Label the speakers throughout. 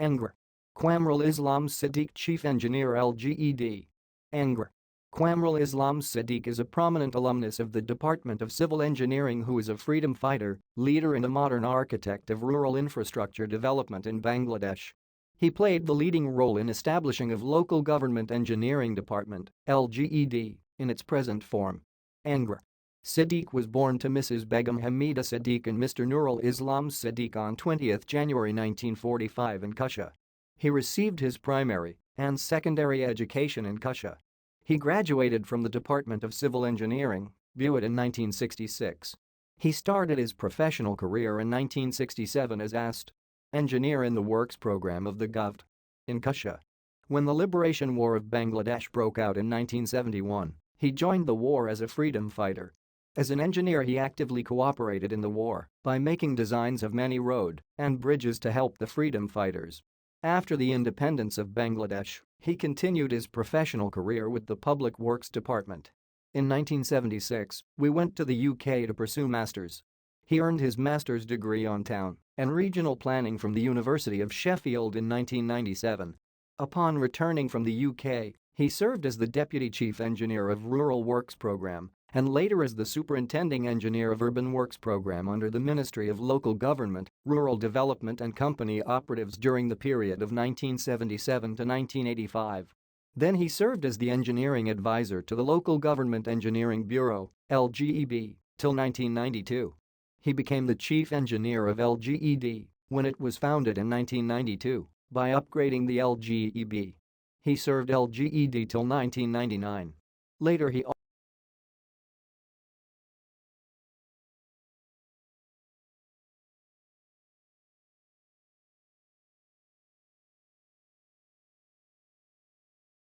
Speaker 1: Angr. Qamrul Islam Siddiq, Chief Engineer, LGED. Angr. Qamrul Islam Siddiq is a prominent alumnus of the Department of Civil Engineering who is a freedom fighter, leader and a modern architect of rural infrastructure development in Bangladesh. He played the leading role in establishing of Local Government Engineering Department, LGED, in its present form. Angr. Siddiq was born to Mrs. Begum Hamida Siddiq and Mr. Nurul Islam Siddiq on 20 January 1945 in Kusha. He received his primary and secondary education in Kusha. He graduated from the Department of Civil Engineering, BUIT, in 1966. He started his professional career in 1967 as AST engineer in the Works program of the GovT in Kusha. When the Liberation War of Bangladesh broke out in 1971, he joined the war as a freedom fighter. As an engineer, he actively cooperated in the war by making designs of many road and bridges to help the freedom fighters. After the independence of Bangladesh, he continued his professional career with the Public Works Department. In 1976, we went to the UK to pursue masters. He earned his master's degree on town and regional planning from the University of Sheffield in 1997. Upon returning from the UK, he served as the Deputy Chief Engineer of Rural Works Programme and later as the Superintending Engineer of Urban Works Programme under the Ministry of Local Government, Rural Development and Company Operatives during the period of 1977 to 1985. Then he served as the Engineering Advisor to the Local Government Engineering Bureau, LGEB, till 1992. He became the Chief Engineer of LGED when it was founded in 1992 by upgrading the LGEB. He served LGED till 1999. Later he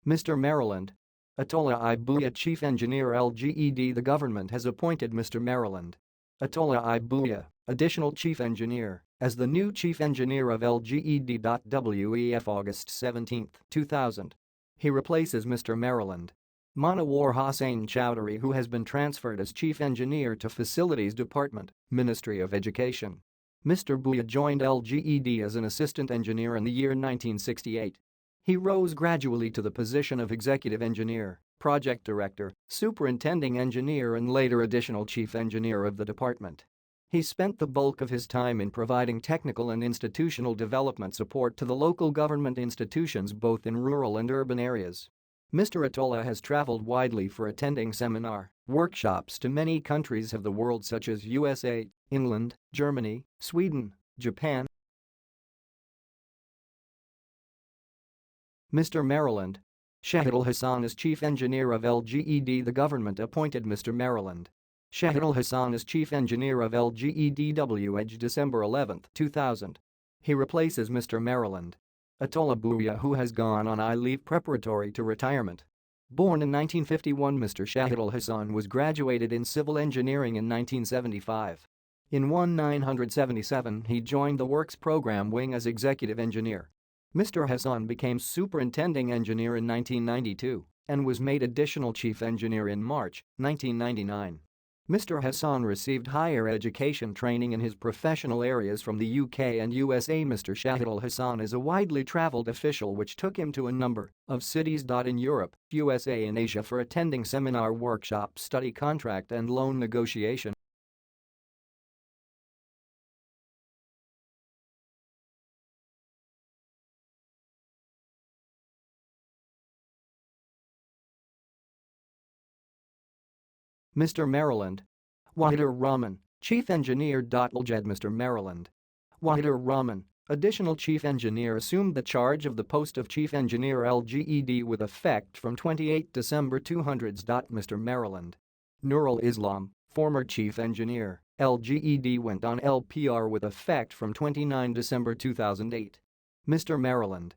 Speaker 1: Mr. Maryland. Atola Ibuya, Chief Engineer, LGED. The government has appointed Mr. Maryland Atola Ibuya, Additional Chief Engineer, as the new Chief Engineer of LGED. WEF August 17, 2000. He replaces Mr. Maryland Manawar Hossain Chowdhury, who has been transferred as Chief Engineer to Facilities Department, Ministry of Education. Mr. Buya joined LGED as an assistant engineer in the year 1968. He rose gradually to the position of Executive Engineer, Project Director, Superintending Engineer and later Additional Chief Engineer of the department. He spent the bulk of his time in providing technical and institutional development support to the local government institutions both in rural and urban areas. Mr. Atola has traveled widely for attending seminar, workshops to many countries of the world such as USA, England, Germany, Sweden, Japan. Mr. Maryland Shahidul Hassan as Chief Engineer of LGED. The government appointed Mr. Maryland Shahidul Hassan as Chief Engineer of LGED December 11, 2000. He replaces Mr. Maryland Atola Buya, who has gone on leave preparatory to retirement. Born in 1951, Mr. Shahidul Hassan was graduated in civil engineering in 1975. In 1977 he joined the Works Program Wing as Executive Engineer. Mr. Hassan became Superintending Engineer in 1992 and was made Additional Chief Engineer in March 1999. Mr. Hassan received higher education training in his professional areas from the UK and USA. Mr. Shahidul Hassan is a widely traveled official which took him to a number of cities in Europe, USA and Asia for attending seminar, workshops, study contract and loan negotiation. Mr. Maryland Wahidur Rahman, Chief Engineer. LGED. Mr. Maryland Wahidur Rahman, Additional Chief Engineer, assumed the charge of the post of Chief Engineer LGED with effect from 28 December 2000. Mr. Maryland Nurul Islam, former Chief Engineer, LGED, went on LPR with effect from 29 December 2008. Mr. Maryland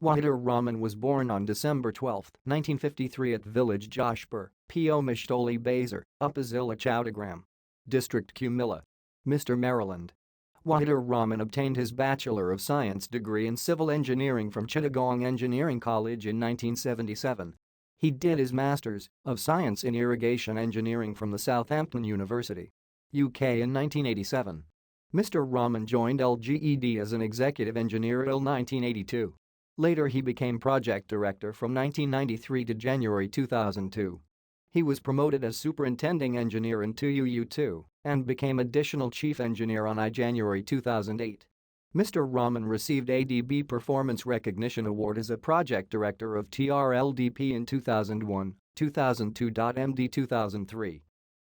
Speaker 1: Wahidur Rahman was born on December 12, 1953 at village Joshpur, P.O. Mishtoli Bazar, Upazila Chowdagram, District Kumilla. Mr. Maryland Wahidur Rahman obtained his Bachelor of Science degree in Civil Engineering from Chittagong Engineering College in 1977. He did his Masters of Science in Irrigation Engineering from the Southampton University, UK in 1987. Mr. Rahman joined LGED as an executive engineer till 1982. Later he became project director from 1993 to January 2002. He was promoted as superintending engineer in 2002 and became additional chief engineer on January 2008. Mr. Rahman received ADB Performance Recognition Award as a project director of TRLDP in 2001, 2002. MD 2003.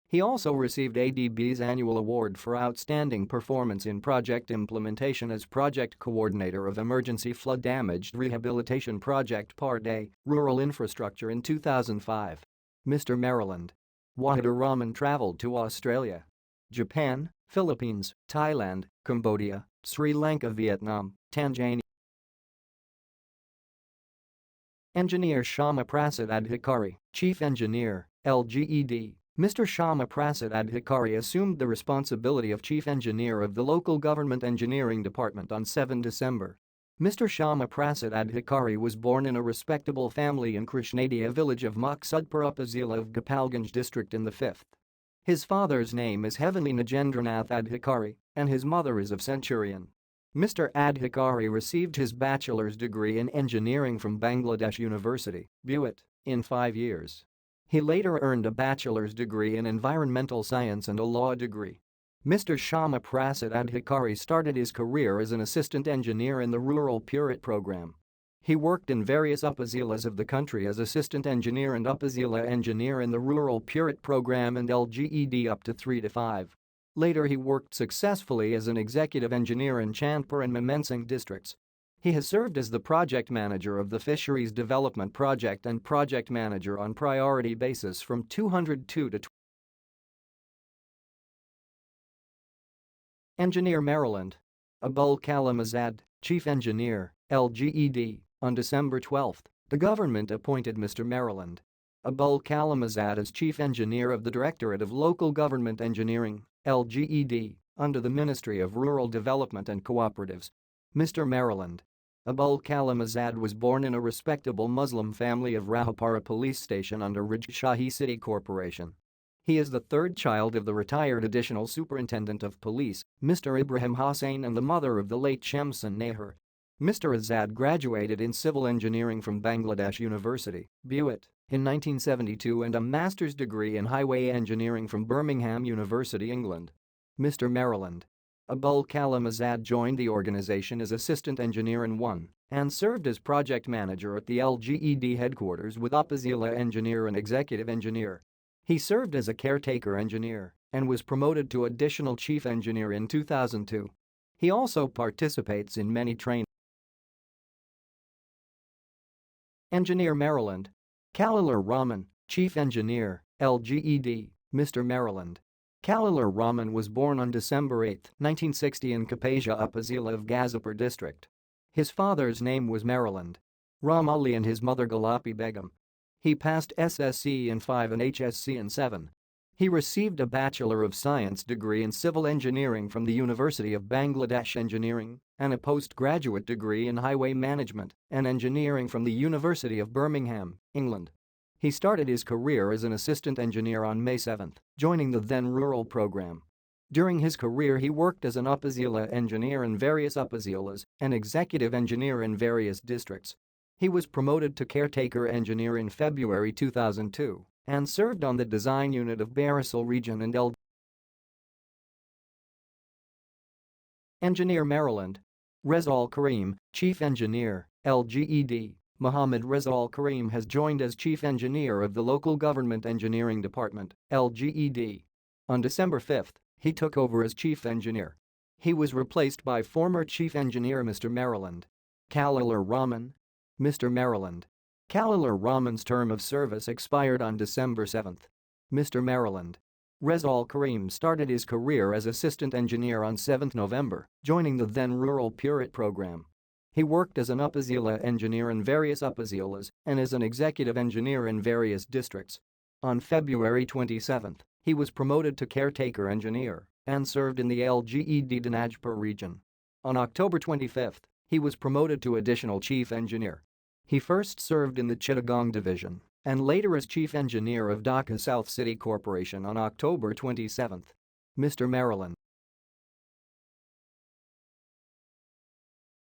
Speaker 1: He also received ADB's annual award for outstanding performance in project implementation as project coordinator of Emergency Flood Damaged Rehabilitation Project Part A, Rural Infrastructure in 2005. Mr. Maryland. Wahidur Rahman traveled to Australia, Japan, Philippines, Thailand, Cambodia, Sri Lanka, Vietnam, Tanzania. Engineer Shama Prasad Adhikari, Chief Engineer, LGED. Mr. Shama Prasad Adhikari assumed the responsibility of Chief Engineer of the Local Government Engineering Department on 7 December. Mr. Shama Prasad Adhikari was born in a respectable family in Krishnadia village of Maksudpur Upazila of Gopalganj district in the 5th. His father's name is Heavenly Nagendranath Adhikari and his mother is of Centurion. Mr. Adhikari received his bachelor's degree in engineering from Bangladesh University, Buet, in 5 years. He later earned a bachelor's degree in environmental science and a law degree. Mr. Shama Prasad Adhikari started his career as an assistant engineer in the Rural Purit program. He worked in various upazilas of the country as assistant engineer and upazila engineer in the Rural Purit program and LGED up to 3 to 5. Later he worked successfully as an executive engineer in Chandpur and Mymensingh districts. He has served as the project manager of the Fisheries Development Project and project manager on priority basis from 202 to Engineer Maryland. Abul Kalam Azad, Chief Engineer, LGED. On December 12, the government appointed Mr. Maryland. Abul Kalam Azad as Chief Engineer of the Directorate of Local Government Engineering, LGED, under the Ministry of Rural Development and Cooperatives. Mr. Maryland. Abul Kalam Azad was born in a respectable Muslim family of Rahapara Police Station under Rajshahi City Corporation. He is the third child of the retired Additional Superintendent of Police, Mr. Ibrahim Hossain, and the mother of the late Shamsun Nahar. Mr. Azad graduated in civil engineering from Bangladesh University, Buet, in 1972 and a master's degree in highway engineering from Birmingham University, England. Mr. Maryland. Abul Kalam Azad joined the organization as assistant engineer in 1 and served as project manager at the LGED headquarters with upazila engineer and executive engineer. He served as a caretaker engineer and was promoted to additional chief engineer in 2002. He also participates in many trainings. Engineer Maryland. Khalilur Rahman, Chief Engineer, LGED. Mr. Maryland. Khalilur Rahman was born on December 8, 1960 in Kapasia Upazila of Gazipur district. His father's name was Maryland Ram Ali and his mother Gulapi Begum. He passed SSC in 5 and HSC in 7. He received a Bachelor of Science degree in Civil Engineering from the University of Bangladesh Engineering and a postgraduate degree in Highway Management and Engineering from the University of Birmingham, England. He started his career as an assistant engineer on May 7, joining the then Rural program. During his career he worked as an upazila engineer in various upazilas and executive engineer in various districts. He was promoted to caretaker engineer in February 2002 and served on the design unit of Barisal region and Engineer Maryland. Rezal Karim, Chief Engineer, LGED. Mohammed Rezal Karim has joined as Chief Engineer of the Local Government Engineering Department, LGED. On December 5, he took over as Chief Engineer. He was replaced by former Chief Engineer Mr. Maryland. Khalilur Rahman. Mr. Maryland. Khalilur Rahman's term of service expired on December 7. Mr. Maryland. Rezal Karim started his career as assistant engineer on 7 November, joining the then Rural Purit program. He worked as an upazila engineer in various upazilas and as an executive engineer in various districts. On February 27, he was promoted to caretaker engineer and served in the LGED Dinajpur region. On October 25, he was promoted to additional chief engineer. He first served in the Chittagong division and later as chief engineer of Dhaka South City Corporation on October 27. Mr. Maryland.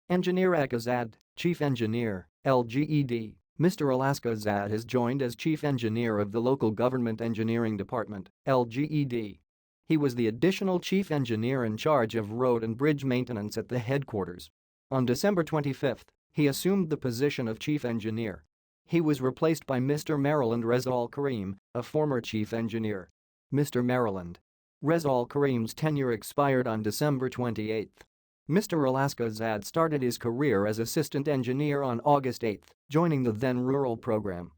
Speaker 1: Engineer Akazad, Chief Engineer, LGED. Mr. Alaskazad has joined as Chief Engineer of the Local Government Engineering Department, LGED. He was the additional Chief Engineer in charge of road and bridge maintenance at the headquarters. On December 25, he assumed the position of Chief Engineer. He was replaced by Mr. Maryland Rezal Karim, a former Chief Engineer. Mr. Maryland Rezal Karim's tenure expired on December 28. Mr. Alaskazad started his career as assistant engineer on August 8, joining the then rural program.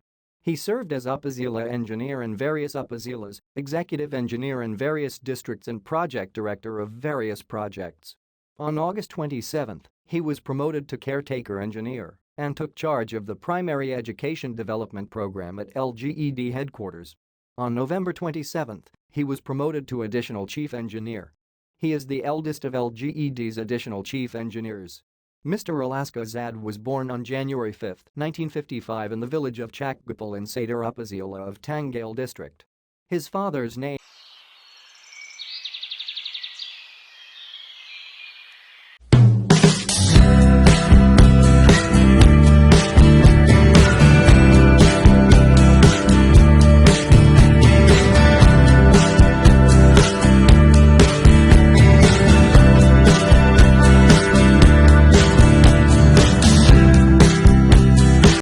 Speaker 1: He served as upazila engineer in various upazilas, executive engineer in various districts and project director of various projects. On August 27, he was promoted to caretaker engineer and took charge of the primary education development program at LGED headquarters. On November 27, he was promoted to additional chief engineer. He is the eldest of LGED's additional chief engineers. Mr. Alaskazad was born on January 5, 1955 in the village of Chakgopal in Sadar Upazila of Tangail district. His father's name